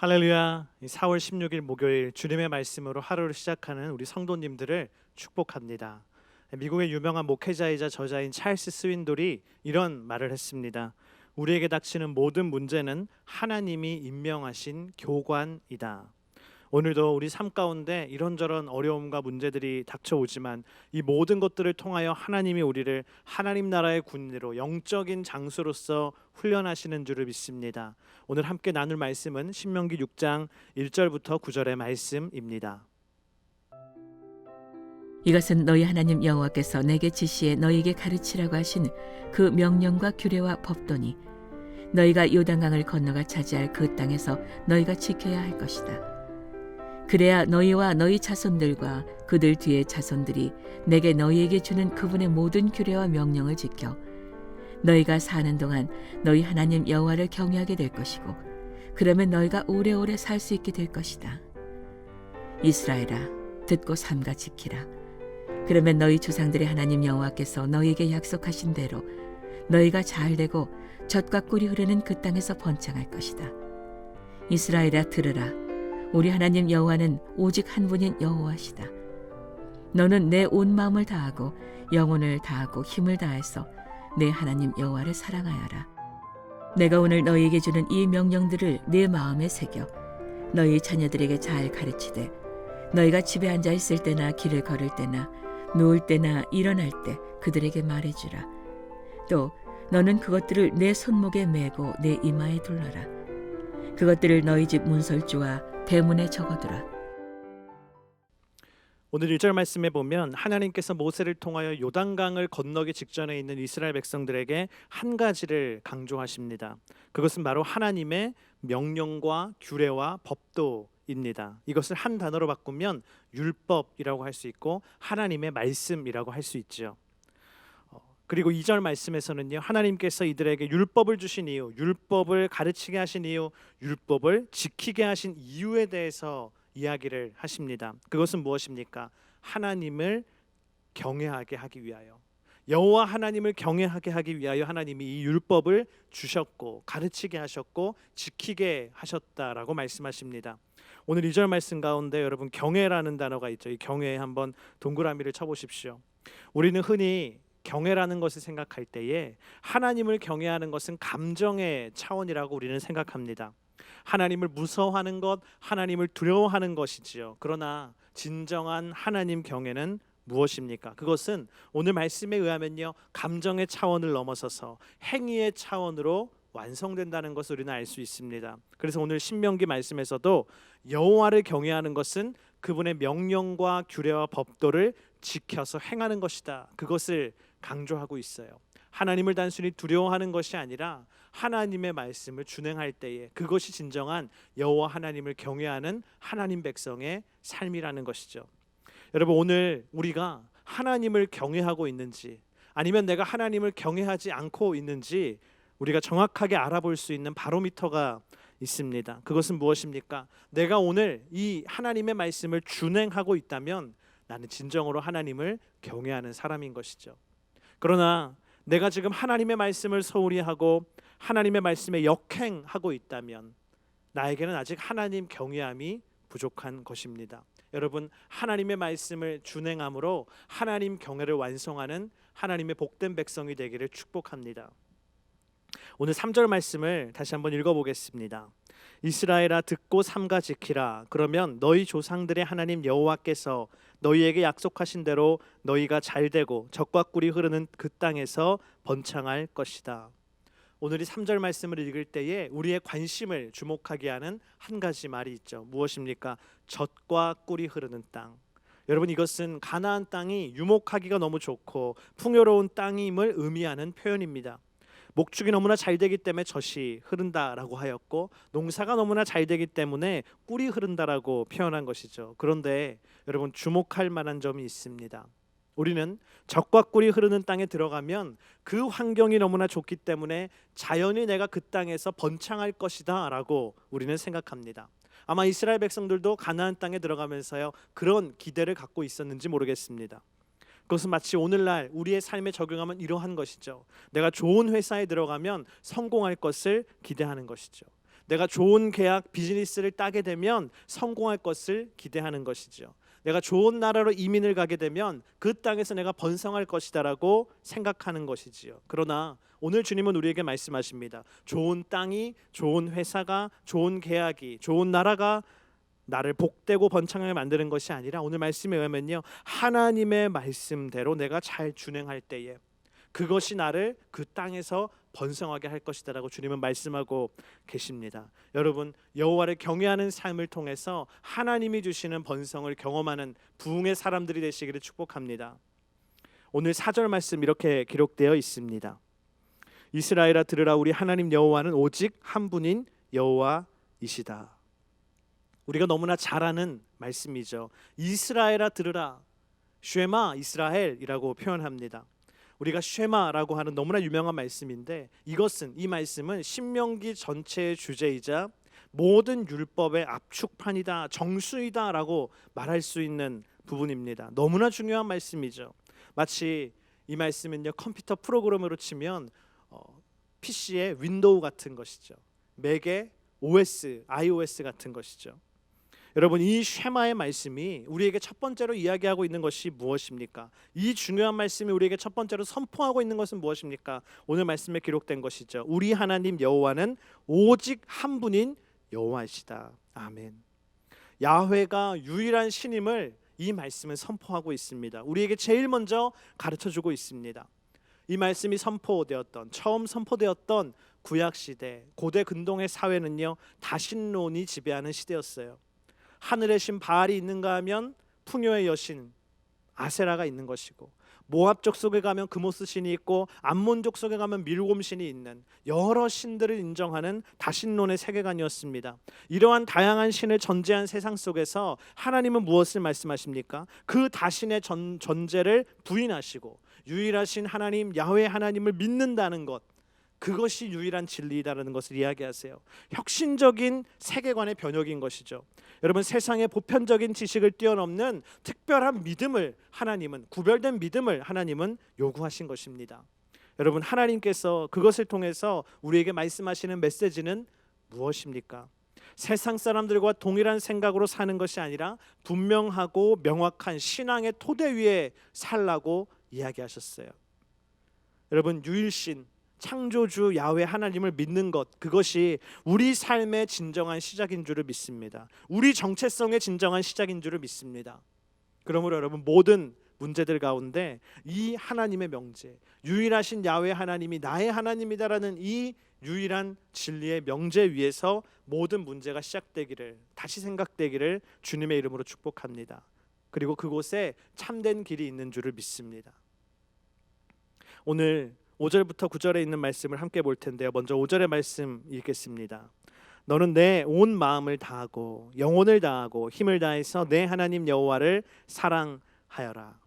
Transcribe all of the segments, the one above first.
할렐루야. 4월 16일 목요일 주님의 말씀으로 하루를 시작하는 우리 성도님들을 축복합니다. 미국의 유명한 목회자이자 저자인 찰스 스윈돌이 이런 말을 했습니다. 우리에게 닥치는 모든 문제는 하나님이 임명하신 교관이다. 오늘도 우리 삶 가운데 이런저런 어려움과 문제들이 닥쳐오지만 이 모든 것들을 통하여 하나님이 우리를 하나님 나라의 군인으로 영적인 장수로서 훈련하시는 줄을 믿습니다. 오늘 함께 나눌 말씀은 신명기 6장 1절부터 9절의 말씀입니다. 이것은 너희 하나님 여호와께서 내게 지시해 너희에게 가르치라고 하신 그 명령과 규례와 법도니 너희가 요단강을 건너가 차지할 그 땅에서 너희가 지켜야 할 것이다. 그래야 너희와 너희 자손들과 그들 뒤의 자손들이 내게 너희에게 주는 그분의 모든 규례와 명령을 지켜 너희가 사는 동안 너희 하나님 여호와를 경외하게 될 것이고 그러면 너희가 오래오래 살 수 있게 될 것이다. 이스라엘아, 듣고 삼가 지키라. 그러면 너희 조상들의 하나님 여호와께서 너희에게 약속하신 대로 너희가 잘되고 젖과 꿀이 흐르는 그 땅에서 번창할 것이다. 이스라엘아, 들으라. 우리 하나님 여호와는 오직 한 분인 여호와시다. 너는 내 온 마음을 다하고 영혼을 다하고 힘을 다해서 내 하나님 여호와를 사랑하여라. 내가 오늘 너희에게 주는 이 명령들을 내 마음에 새겨 너희 자녀들에게 잘 가르치되 너희가 집에 앉아 있을 때나 길을 걸을 때나 누울 때나 일어날 때 그들에게 말해주라. 또 너는 그것들을 내 손목에 메고 내 이마에 둘러라. 그것들을 너희 집 문설주와 대문에 적어두라. 오늘 1절 말씀에 보면 하나님께서 모세를 통하여 요단강을 건너기 직전에 있는 이스라엘 백성들에게 한 가지를 강조하십니다. 그것은 바로 하나님의 명령과 규례와 법도입니다. 이것을 한 단어로 바꾸면 율법이라고 할 수 있고 하나님의 말씀이라고 할 수 있죠. 그리고 2절 말씀에서는요, 하나님께서 이들에게 율법을 주신 이유, 율법을 가르치게 하신 이유, 율법을 지키게 하신 이유에 대해서 이야기를 하십니다. 그것은 무엇입니까? 하나님을 경외하게 하기 위하여, 여호와 하나님을 경외하게 하기 위하여 하나님이 이 율법을 주셨고 가르치게 하셨고 지키게 하셨다라고 말씀하십니다. 오늘 2절 말씀 가운데 여러분 경외라는 단어가 있죠. 이 경외에 한번 동그라미를 쳐보십시오. 우리는 흔히 경외라는 것을 생각할 때에 하나님을 경외하는 것은 감정의 차원이라고 우리는 생각합니다. 하나님을 무서워하는 것, 하나님을 두려워하는 것이지요. 그러나 진정한 하나님 경외는 무엇입니까? 그것은 오늘 말씀에 의하면요, 감정의 차원을 넘어서서 행위의 차원으로 완성된다는 것을 우리는 알 수 있습니다. 그래서 오늘 신명기 말씀에서도 여호와를 경외하는 것은 그분의 명령과 규례와 법도를 지켜서 행하는 것이다. 그것을 강조하고 있어요. 하나님을 단순히 두려워하는 것이 아니라 하나님의 말씀을 준행할 때에 그것이 진정한 여호와 하나님을 경외하는 하나님 백성의 삶이라는 것이죠. 여러분, 오늘 우리가 하나님을 경외하고 있는지 아니면 내가 하나님을 경외하지 않고 있는지 우리가 정확하게 알아볼 수 있는 바로미터가 있습니다. 그것은 무엇입니까? 내가 오늘 이 하나님의 말씀을 준행하고 있다면 나는 진정으로 하나님을 경외하는 사람인 것이죠. 그러나 내가 지금 하나님의 말씀을 소홀히 하고 하나님의 말씀에 역행하고 있다면 나에게는 아직 하나님 경외함이 부족한 것입니다. 여러분, 하나님의 말씀을 준행함으로 하나님 경외를 완성하는 하나님의 복된 백성이 되기를 축복합니다. 오늘 3절 말씀을 다시 한번 읽어보겠습니다. 이스라엘아, 듣고 삼가 지키라. 그러면 너희 조상들의 하나님 여호와께서 너희에게 약속하신 대로 너희가 잘되고 젖과 꿀이 흐르는 그 땅에서 번창할 것이다. 오늘 이 3절 말씀을 읽을 때에 우리의 관심을 주목하게 하는 한 가지 말이 있죠. 무엇입니까? 젖과 꿀이 흐르는 땅. 여러분, 이것은 가나안 땅이 유목하기가 너무 좋고 풍요로운 땅임을 의미하는 표현입니다. 목축이 너무나 잘 되기 때문에 젖이 흐른다라고 하였고 농사가 너무나 잘 되기 때문에 꿀이 흐른다라고 표현한 것이죠. 그런데 여러분, 주목할 만한 점이 있습니다. 우리는 젖과 꿀이 흐르는 땅에 들어가면 그 환경이 너무나 좋기 때문에 자연히 내가 그 땅에서 번창할 것이다 라고 우리는 생각합니다. 아마 이스라엘 백성들도 가나안 땅에 들어가면서요, 그런 기대를 갖고 있었는지 모르겠습니다. 그것은 마치 오늘날 우리의 삶에 적용하면 이러한 것이죠. 내가 좋은 회사에 들어가면 성공할 것을 기대하는 것이죠. 내가 좋은 계약, 비즈니스를 따게 되면 성공할 것을 기대하는 것이죠. 내가 좋은 나라로 이민을 가게 되면 그 땅에서 내가 번성할 것이다라고 생각하는 것이지요. 그러나 오늘 주님은 우리에게 말씀하십니다. 좋은 땅이, 좋은 회사가, 좋은 계약이, 좋은 나라가 나를 복되고 번창하게 만드는 것이 아니라 오늘 말씀에 의하면요, 하나님의 말씀대로 내가 잘 준행할 때에 그것이 나를 그 땅에서 번성하게 할 것이다라고 주님은 말씀하고 계십니다. 여러분, 여호와를 경외하는 삶을 통해서 하나님이 주시는 번성을 경험하는 부흥의 사람들이 되시기를 축복합니다. 오늘 4절 말씀 이렇게 기록되어 있습니다. 이스라엘아 들으라, 우리 하나님 여호와는 오직 한 분인 여호와이시다. 우리가 너무나 잘 아는 말씀이죠. 이스라엘아 들으라, 쉐마 이스라엘이라고 표현합니다. 우리가 쉐마라고 하는 너무나 유명한 말씀인데, 이 말씀은 신명기 전체의 주제이자 모든 율법의 압축판이다, 정수이다라고 말할 수 있는 부분입니다. 너무나 중요한 말씀이죠. 마치 이 말씀은요, 컴퓨터 프로그램으로 치면 PC의 윈도우 같은 것이죠. 맥의 OS, iOS 같은 것이죠. 여러분, 이 쉐마의 말씀이 우리에게 첫 번째로 이야기하고 있는 것이 무엇입니까? 이 중요한 말씀이 우리에게 첫 번째로 선포하고 있는 것은 무엇입니까? 오늘 말씀에 기록된 것이죠. 우리 하나님 여호와는 오직 한 분인 여호와이시다. 아멘. 야훼가 유일한 신임을 이 말씀은 선포하고 있습니다. 우리에게 제일 먼저 가르쳐주고 있습니다. 이 말씀이 처음 선포되었던 구약 시대, 고대 근동의 사회는요, 다신론이 지배하는 시대였어요. 하늘의 신 바알이 있는가 하면 풍요의 여신 아세라가 있는 것이고, 모압 족속에 가면 그모스 신이 있고, 암몬 족속에 가면 밀곰 신이 있는 여러 신들을 인정하는 다신론의 세계관이었습니다. 이러한 다양한 신을 전제한 세상 속에서 하나님은 무엇을 말씀하십니까? 그 다신의 전제를 부인하시고 유일하신 하나님 야훼 하나님을 믿는다는 것, 그것이 유일한 진리이다라는 것을 이야기하세요. 혁신적인 세계관의 변혁인 것이죠. 여러분, 세상의 보편적인 지식을 뛰어넘는 특별한 믿음을 하나님은, 구별된 믿음을 하나님은 요구하신 것입니다. 여러분, 하나님께서 그것을 통해서 우리에게 말씀하시는 메시지는 무엇입니까? 세상 사람들과 동일한 생각으로 사는 것이 아니라 분명하고 명확한 신앙의 토대 위에 살라고 이야기하셨어요. 여러분, 유일신 창조주 야훼 하나님을 믿는 것, 그것이 우리 삶의 진정한 시작인 줄을 믿습니다. 우리 정체성의 진정한 시작인 줄을 믿습니다. 그러므로 여러분, 모든 문제들 가운데 이 하나님의 명제, 유일하신 야훼 하나님이 나의 하나님이다라는 이 유일한 진리의 명제 위에서 모든 문제가 시작되기를, 다시 생각되기를 주님의 이름으로 축복합니다. 그리고 그곳에 참된 길이 있는 줄을 믿습니다. 오늘 5절부터 9절에 있는 말씀을 함께 볼 텐데요. 먼저 5절의 말씀 읽겠습니다. 너는 내 온 마음을 다하고 영혼을 다하고 힘을 다해서 내 하나님 여호와를 사랑하여라.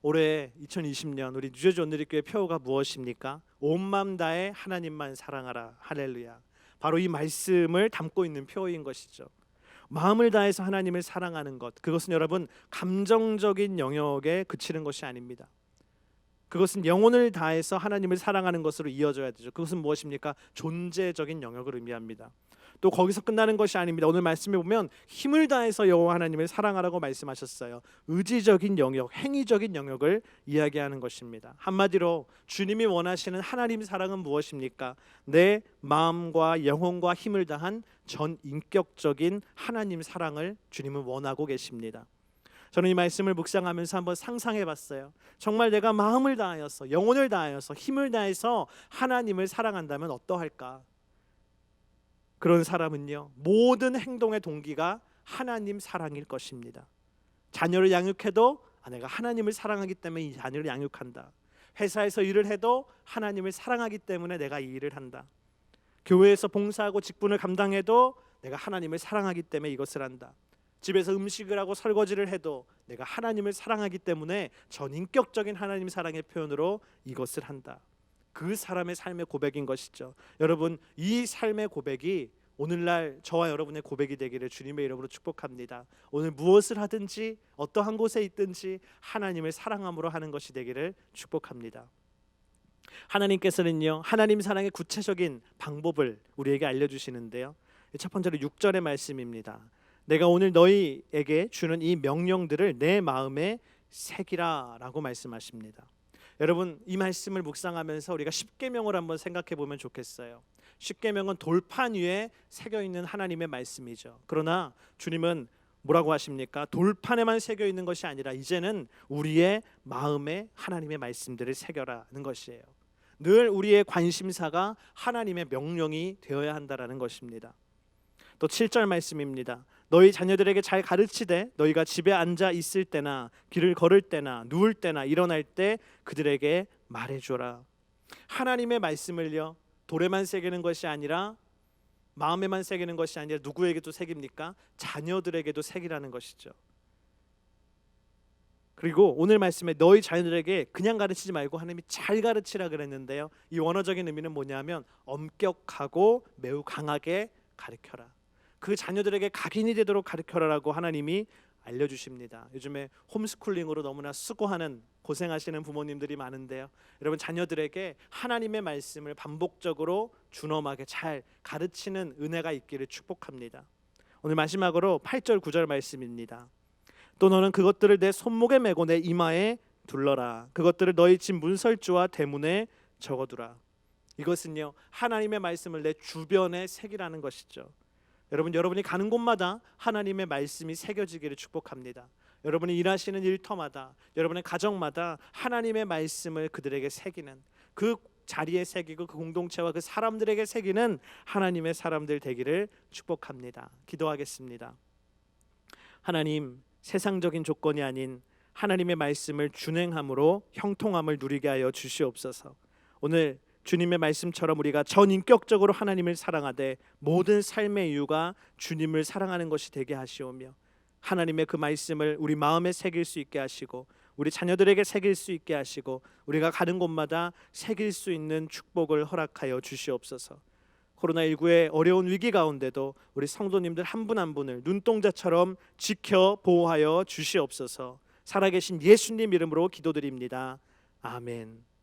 올해 2020년 우리 뉴저지 온누리교회 표어가 무엇입니까? 온 마음 다해 하나님만 사랑하라. 할렐루야. 바로 이 말씀을 담고 있는 표어인 것이죠. 마음을 다해서 하나님을 사랑하는 것, 그것은 여러분 감정적인 영역에 그치는 것이 아닙니다. 그것은 영혼을 다해서 하나님을 사랑하는 것으로 이어져야 되죠. 그것은 무엇입니까? 존재적인 영역을 의미합니다. 또 거기서 끝나는 것이 아닙니다. 오늘 말씀에 보면 힘을 다해서 여호와 하나님을 사랑하라고 말씀하셨어요. 의지적인 영역, 행위적인 영역을 이야기하는 것입니다. 한마디로 주님이 원하시는 하나님 사랑은 무엇입니까? 내 마음과 영혼과 힘을 다한 전인격적인 하나님 사랑을 주님은 원하고 계십니다. 저는 이 말씀을 묵상하면서 한번 상상해봤어요. 정말 내가 마음을 다하여서, 영혼을 다하여서, 힘을 다해서 하나님을 사랑한다면 어떠할까? 그런 사람은요, 모든 행동의 동기가 하나님 사랑일 것입니다. 자녀를 양육해도 내가 하나님을 사랑하기 때문에 이 자녀를 양육한다. 회사에서 일을 해도 하나님을 사랑하기 때문에 내가 이 일을 한다. 교회에서 봉사하고 직분을 감당해도 내가 하나님을 사랑하기 때문에 이것을 한다. 집에서 음식을 하고 설거지를 해도 내가 하나님을 사랑하기 때문에 전인격적인 하나님 사랑의 표현으로 이것을 한다. 그 사람의 삶의 고백인 것이죠. 여러분, 이 삶의 고백이 오늘날 저와 여러분의 고백이 되기를 주님의 이름으로 축복합니다. 오늘 무엇을 하든지 어떠한 곳에 있든지 하나님을 사랑함으로 하는 것이 되기를 축복합니다. 하나님께서는요, 하나님 사랑의 구체적인 방법을 우리에게 알려주시는데요, 첫 번째로 6절의 말씀입니다. 내가 오늘 너희에게 주는 이 명령들을 내 마음에 새기라라고 말씀하십니다. 여러분, 이 말씀을 묵상하면서 우리가 십계명을 한번 생각해 보면 좋겠어요. 십계명은 돌판 위에 새겨 있는 하나님의 말씀이죠. 그러나 주님은 뭐라고 하십니까? 돌판에만 새겨 있는 것이 아니라 이제는 우리의 마음에 하나님의 말씀들을 새겨라는 것이에요. 늘 우리의 관심사가 하나님의 명령이 되어야 한다라는 것입니다. 또 7절 말씀입니다. 너희 자녀들에게 잘 가르치되 너희가 집에 앉아 있을 때나 길을 걸을 때나 누울 때나 일어날 때 그들에게 말해줘라. 하나님의 말씀을요, 돌에만 새기는 것이 아니라, 마음에만 새기는 것이 아니라 누구에게도 새깁니까? 자녀들에게도 새기라는 것이죠. 그리고 오늘 말씀에 너희 자녀들에게 그냥 가르치지 말고 하나님이 잘 가르치라 그랬는데요, 이 원어적인 의미는 뭐냐면 엄격하고 매우 강하게 가르쳐라. 그 자녀들에게 각인이 되도록 가르쳐라라고 하나님이 알려주십니다. 요즘에 홈스쿨링으로 너무나 수고하는, 고생하시는 부모님들이 많은데요, 여러분, 자녀들에게 하나님의 말씀을 반복적으로 준엄하게 잘 가르치는 은혜가 있기를 축복합니다. 오늘 마지막으로 8절 9절 말씀입니다. 또 너는 그것들을 내 손목에 메고 내 이마에 둘러라. 그것들을 너희 집 문설주와 대문에 적어두라. 이것은요, 하나님의 말씀을 내 주변에 새기라는 것이죠. 여러분이 가는 곳마다 하나님의 말씀이 새겨지기를 축복합니다. 여러분이 일하시는 일터마다, 여러분의 가정마다 하나님의 말씀을 그들에게 새기는, 그 자리에 새기고 그 공동체와 그 사람들에게 새기는 하나님의 사람들 되기를 축복합니다. 기도하겠습니다. 하나님, 세상적인 조건이 아닌 하나님의 말씀을 준행함으로 형통함을 누리게 하여 주시옵소서. 오늘 주님의 말씀처럼 우리가 전인격적으로 하나님을 사랑하되 모든 삶의 이유가 주님을 사랑하는 것이 되게 하시오며, 하나님의 그 말씀을 우리 마음에 새길 수 있게 하시고 우리 자녀들에게 새길 수 있게 하시고 우리가 가는 곳마다 새길 수 있는 축복을 허락하여 주시옵소서. 코로나19의 어려운 위기 가운데도 우리 성도님들 한 분 한 분을 눈동자처럼 지켜 보호하여 주시옵소서. 살아계신 예수님 이름으로 기도드립니다. 아멘.